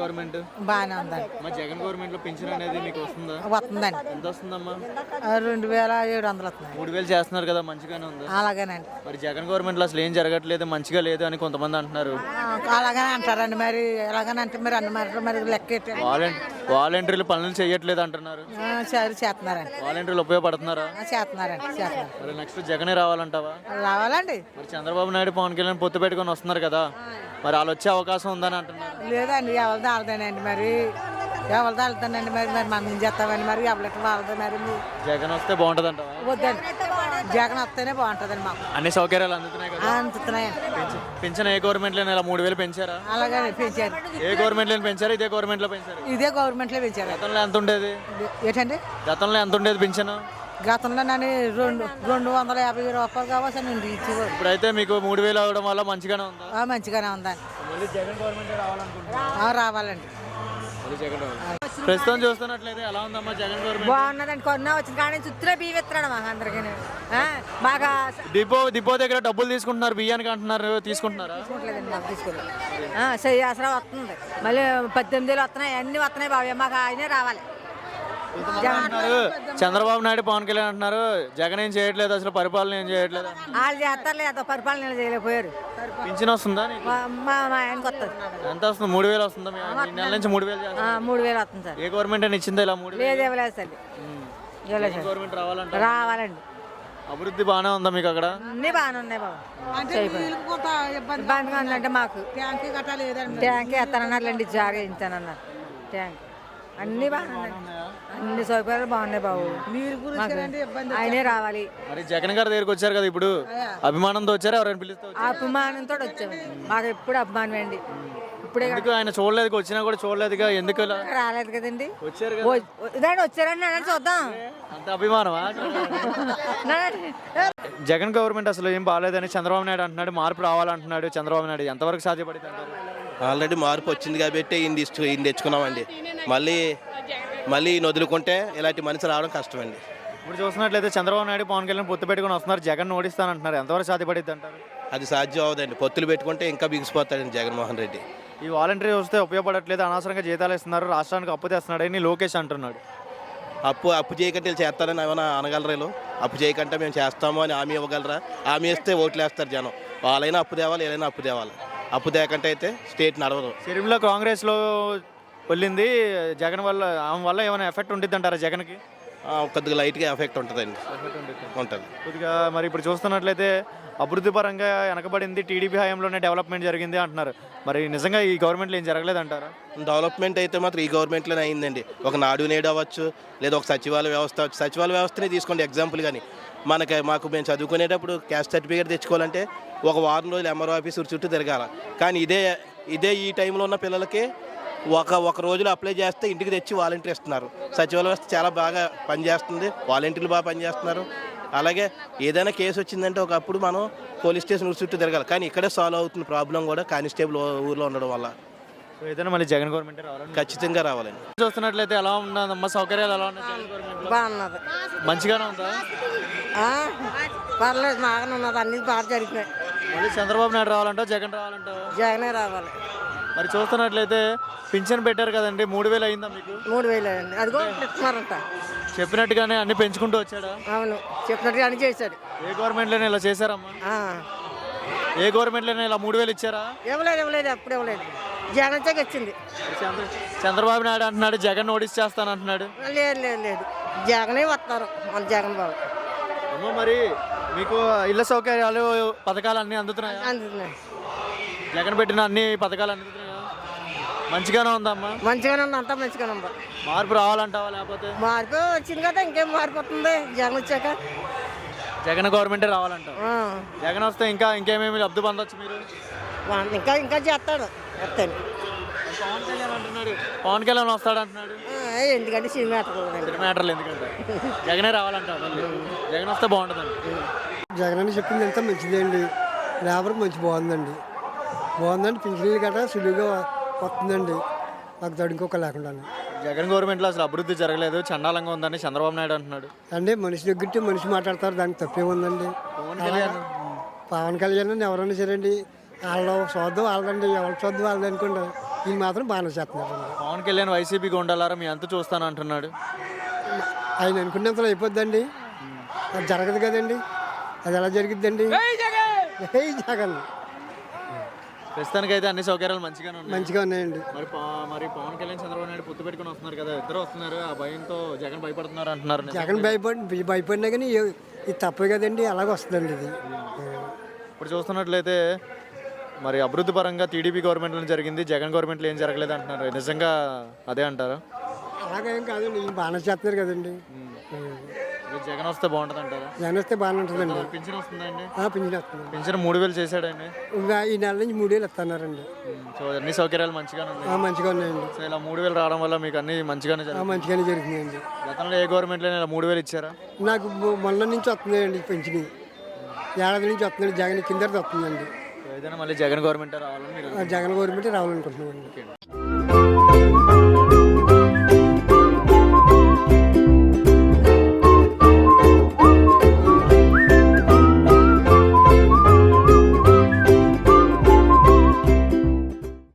Government? బాగానే ఉందండి. మా జగన్ గవర్నమెంట్ లో పింఛన్ అనేది మీకు వస్తుందా? వస్తుందండి. ఎంత వస్తుందమ్మా? 2700 వస్తున్నాయి. 3000 చేస్తున్నారు కదా, మంచిగానే ఉంది. అలాగేనండి. మరి జగన్ గవర్నమెంట్ లో అసలు ఏం జరగట్లేదు, మంచిగా లేదు అని కొంతమంది అంటున్నారు. అలాగనే అంటారండి. మరి ఎలాగని అంటే మరి అన్నమాట మరి లెక్క వాలంటీర్లు పనులు చేయట్లేదు అంటున్నారు. సరే చేస్తున్నారండి. వాలంటీర్లు ఉపయోగపడుతున్నారా? చేస్తున్నారండి. చేస్తున్నారు. మరి నెక్స్ట్ జగనే రావాలంటావా? రావాలండి. మరి చంద్రబాబు నాయుడు పవన్ కళ్యాణ్ పొత్తు పెట్టుకొని వస్తున్నారు కదా, మరి వాళ్ళు వచ్చే అవకాశం ఉందని అంటున్నారు. లేదండి, ఎవరిది వాళ్ళదేనండి. మరి ఎవరిది వెళ్తానండి. మరి మరి మనం ఏం చేస్తామండి. మరి ఎవరికి వాళ్ళది. మరి జగన్ వస్తే బాగుంటుంది అంటావా? వద్దండి, జగన్ వస్తేనే బాగుంటుందండి. మాకు అన్ని సౌకర్యాలు అందుతున్నాయి కదా. అందుతున్నాయండి. పింఛన్ ఏ గవర్నమెంట్ లో ఇలా 3000 పెంచారా? అలాగే పెంచారు. ఏ గవర్నమెంట్ లో పెంచారు? ఇదే గవర్నమెంట్ లో పెంచారు? ఇదే గవర్నమెంట్ లో పెంచారు. గతంలో ఎంత ఉండేది? ఏంటండి గతంలో ఎంత ఉండేది పింఛన్? గతంలో నన్ను 250 రూపాయలు కావాల్సిండి ఇచ్చేవారు. ఇప్పుడైతే మీకు 3000 అవడం వల్ల మంచిగానే ఉందా? మంచిగానే ఉందండి. మళ్ళీ జగన్ గవర్నమెంట్ రావాలనుకుంటున్నా. రావాలండి. ప్రస్తుతం చూస్తున్నట్లయితే ఎలా ఉందమ్మా జగన్ గవర్నమెంట్? బాగున్నదండి. కొన్నా వచ్చిన కానీ చుట్టూ బియ్యం ఇస్తున్నాడు మాకు అందరికీ. బాగా డిపో దగ్గర డబ్బులు తీసుకుంటున్నారు, బియ్యానికి అంటున్నారు. తీసుకుంటున్నారా? తీసుకోవట్లేదండి, మాకు తీసుకోలేదు. అసలు వస్తుంది. మళ్ళీ 18,000 వస్తున్నాయి. అన్ని వస్తున్నాయి బాబు. మాకు ఆయనే రావాలి. అంటున్నారు చంద్రబాబు నాయుడు పవన్ కళ్యాణ్ అంటున్నారు జగన్ ఏం చేయట్లేదు, అసలు పరిపాలన ఏం చేయట్లేదు. వాళ్ళు చేస్తారులేదు, పరిపాలన చేయలేకపోయారు. పింఛన్ వస్తుందా? మా ఆయనకి వస్తుంది. ఎంత వస్తుంది? 3000 వస్తుందా? నెల నుంచి 3000 3000 వస్తుంది సార్. ఏ గవర్నమెంట్ అని ఇచ్చిందా ఇలా 3000? లేదు, ఇవ్వలేదు సార్. గవర్నమెంట్ రావాలంటే రావాలండి. అభివృద్ధి బాగానే ఉందా మీకు అక్కడ? అన్ని బాగానే ఉన్నాయి బాబు. ఇబ్బందిగా ఉందంటే మాకు ట్యాంక్ ఎత్తానన్నారులేండి, జాగా ఇస్తానన్నారు. ట్యాంక్ అన్ని బాగున్నాయి, అన్ని సౌకర్యాలు బాగున్నాయి బాబు. ఆయనే రావాలి. మరి జగన్ గారి దగ్గరికి వచ్చారు కదా, ఇప్పుడు అభిమానంతో వచ్చారు, ఎవరైనా పిలిస్తే అభిమానంతో వచ్చాము. మాకు ఎప్పుడు అభిమానం అండి. ఇప్పుడే ఆయన చూడలేదు, వచ్చినా కూడా చూడలేదుగా, ఎందుకు రాలేదు కదండి. వచ్చారు వచ్చారండి అని చూద్దాం. అంత అభిమానమా? జగన్ గవర్నమెంట్ అసలు ఏం బాగాలేదని చంద్రబాబు నాయుడు అంటున్నాడు, మార్పు రావాలంటున్నాడు చంద్రబాబు నాయుడు. ఎంతవరకు సాధ్యపడుతుంది అంటారు? ఆల్రెడీ మార్పు వచ్చింది కాబట్టి ఈయన తెచ్చుకున్నామండి. మళ్ళీ ఈయన వదులుకుంటే ఇలాంటి మనిషి రావడం కష్టమండి. ఇప్పుడు చూసినట్లయితే చంద్రబాబు నాయుడు పవన్ కళ్యాణ్ పొత్తు పెట్టుకుని వస్తున్నారు, జగన్ ఓడిస్తానంటున్నారు. ఎంతవరకు సాధ్యపడుతుంది అంటారు? అది సాధ్యం అవదండి. పొత్తులు పెట్టుకుంటే ఇంకా బిగిసిపోతాడండి జగన్మోహన్ రెడ్డి. ఈ వాలంటరీ వస్తే ఉపయోగపడట్లేదు, అనవసరంగా జీతాలు ఇస్తున్నారు, రాష్ట్రానికి అప్పు తెస్తున్నాడని లోకేష్ అంటున్నాడు. అప్పు చేయకంటే వీళ్ళు చేస్తారని ఏమైనా అనగలరా? అప్పు చేయకంటే మేము చేస్తాము అని హామీ ఇవ్వగలరా? హామీ ఇస్తే ఓట్లు వేస్తారు జనం. వాళ్ళైనా అప్పు తేవాలి, వీళ్ళైనా అప్పు తేవాలి. అప్పు తేకంటే అయితే స్టేట్ నడవదు. సిరిమిలో కాంగ్రెస్లో వెళ్ళింది జగన్ వల్ల, ఆమె వల్ల ఏమైనా ఎఫెక్ట్ ఉంటుంది అంటారా జగన్కి? కొద్దిగా లైట్గా ఎఫెక్ట్ ఉంటుందండి. ఉంటుంది కొద్దిగా. మరి ఇప్పుడు చూస్తున్నట్లయితే అభివృద్ధి పరంగా వెనకబడింది, టీడీపీ హయాంలోనే డెవలప్మెంట్ జరిగింది అంటున్నారు. మరి నిజంగా ఈ గవర్నమెంట్లో ఏం జరగలేదు అంటారా? డెవలప్మెంట్ అయితే మాత్రం ఈ గవర్నమెంట్లోనే అయిందండి. ఒక నాడు నేడు అవ్వచ్చు, లేదా ఒక సచివాలయ వ్యవస్థ అవ్వచ్చు. సచివాలయ వ్యవస్థనే తీసుకోండి ఎగ్జాంపుల్. కానీ మాకు మేము చదువుకునేటప్పుడు క్యాస్ట్ సర్టిఫికేట్ తెచ్చుకోవాలంటే ఒక వారం రోజులు ఎంఆర్ఓ ఆఫీస్ చుట్టూ తిరగాల. కానీ ఇదే ఈ టైంలో ఉన్న పిల్లలకి ఒక రోజులో అప్లై చేస్తే ఇంటికి తెచ్చి వాలంటీర్ ఇస్తున్నారు. సచివాలయ వ్యవస్థ చాలా బాగా పనిచేస్తుంది, వాలంటీర్లు బాగా పనిచేస్తున్నారు. అలాగే ఏదైనా కేసు వచ్చిందంటే ఒకప్పుడు మనం పోలీస్ స్టేషన్ చుట్టూ తిరగాలి, కానీ ఇక్కడే సాల్వ్ అవుతుంది ప్రాబ్లం కూడా కానిస్టేబుల్ ఊర్లో ఉండడం వల్ల. ఏదైనా మళ్ళీ జగన్ గవర్నమెంట్ ఖచ్చితంగా రావాలండి. చూస్తున్నట్లయితే ఎలా ఉన్నదమ్మా, సౌకర్యాలు ఎలా ఉన్నాయి? బాగున్నది, మంచిగానే ఉందా? పర్లేదు, బాగానే ఉన్నది, అన్ని బాగా జరిగినాయి. మళ్ళీ చంద్రబాబు నాయుడు రావాలంటావు, జగన్ రావాలంటావు? జగనే రావాలి. మరి చూస్తున్నట్లయితే పింఛన్ పెట్టారు కదండి, 3000 అయిందా మీకు? 3000 అండి. అదిగో ఇస్తున్నారంట. చెప్పినట్టుగానే అన్ని పెంచుకుంటూ వచ్చాడా? అవును, చెప్పినట్టుగా అన్ని చేశాడు. ఏ గవర్నమెంట్లోనే ఇలా చేశారమ్మా? ఏ గవర్నమెంట్లోనే ఇలా 3000 ఇచ్చారా? ఇవ్వలేదు, అప్పుడు ఇవ్వలేదు. జగన్ చెక్ వచ్చింది. చంద్రబాబు నాయుడు అంటున్నాడు జగన్ నోటీస్ చేస్తానంటున్నాడు. లేదు, జగనే వస్తారు మన జగన్ బాబు. అమ్మో, మరి మీకు ఇళ్ల సౌకర్యాలు పథకాలు అన్నీ అందుతున్నాయి? అందుతున్నాయి. జగన్ పెట్టిన అన్ని పథకాలు అందుతున్నాయా? మంచిగానే ఉందమ్మా? మంచిగానే ఉంది, అంతా మంచిగానే ఉంది. మార్పు రావాలంటావా? లేకపోతే మార్పు వచ్చింది కదా, ఇంకేం మార్పు వస్తుంది జగన్ వచ్చాక? జగన్ గవర్నమెంటే రావాలంటావు? జగన్ వస్తే ఇంకేమేమి లబ్ధి పొందొచ్చు మీరు? ఇంకా చేస్తాడు. పవన్ కళ్యాణ్ అంటున్నాడు, పవన్ కళ్యాణ్ వస్తాడు అంటున్నాడు. ఎందుకంటే సినిమా మ్యాటర్లు ఎందుకంటే జగనే రావాలంటావు? జగన్ వస్తే బాగుంటుందండి. జగన్ అని చెప్పింది ఎంత మంచిదండి. లేబర్ మంచి బాగుందండి, పింఛన్లు గట్రా సులువుగా వస్తుందండి, నాకు దడుకోక లేకుండా. జగన్ గవర్నమెంట్లో అసలు అభివృద్ధి జరగలేదు, చండాలంగా ఉందని చంద్రబాబు నాయుడు అంటున్నాడు. అంటే మనిషి దగ్గర మనిషి మాట్లాడతారు, దానికి తప్పే ఉందండి. పవన్ కళ్యాణ్ ఎవరైనా సరేండి, వాళ్ళ చూద్దాం వాళ్ళదండి, ఎవరు చూద్దాం వాళ్ళది అనుకోండి. ఇది మాత్రం బాగానే చేస్తున్నారండి. పవన్ కళ్యాణ్ వైసీపీకి ఉండాలారా మీ అంత చూస్తాను అంటున్నాడు. ఆయన అనుకున్నంతలో అయిపోద్దండి, అది జరగదు కదండి. అది ఎలా జరిగిద్దండి? జై జగన్. ప్రస్తుతానికి అయితే అన్ని సౌకర్యాలు మంచిగానే ఉన్నాయి. మంచిగా ఉన్నాయండి. మరి పవన్ కళ్యాణ్ చంద్రబాబు నాయుడు పొత్తు పెట్టుకుని వస్తున్నారు కదా, ఇద్దరు వస్తున్నారు. ఆ భయంతో జగన్ భయపడుతున్నారు అంటున్నారు. జగన్ భయపడినా కానీ ఇది తప్పే కదండి, అలాగే వస్తుందండి ఇది. ఇప్పుడు చూస్తున్నట్లయితే మరి అభివృద్ధి పరంగా టీడీపీ గవర్నమెంట్లో జరిగింది, జగన్ గవర్నమెంట్లో ఏం జరగలేదు అంటున్నారు. నిజంగా అదే అంటారా? అలాగేం కాదండి, ఈ బాగానే చేస్తున్నారు కదండి. జగన్ వస్తే బాగుంటుంది అంటారా? జగన్ వస్తే బాగానే ఉంటుందండి. పింఛన్ వస్తుందండి? పింఛన్ వస్తుంది. పింఛన్ 3000 చేశాడండి. ఇంకా ఈ నెల నుంచి 3000 ఇస్తున్నారండి. సో అన్ని సౌకర్యాలు మంచిగానే ఉన్నాయి. మంచిగా ఉన్నాయండి. సో ఇలా 3000 రావడం వల్ల మీకు అన్ని మంచిగానే జరుగుతుంది. మంచిగానే జరుగుతుందండి. గతంలో ఏ గవర్నమెంట్లో ఇలా 3000 ఇచ్చారా? నాకు మొన్న నుంచి వస్తున్నాయండి పెంచిని, ఏడాది నుంచి వస్తున్నాయండి. జగన్ కింద వస్తుందండి. ఏదైనా మళ్ళీ జగన్ గవర్నమెంట్ రావాలని మీరు జగన్ గవర్నమెంట్ రావాలనుకుంటున్నామండి.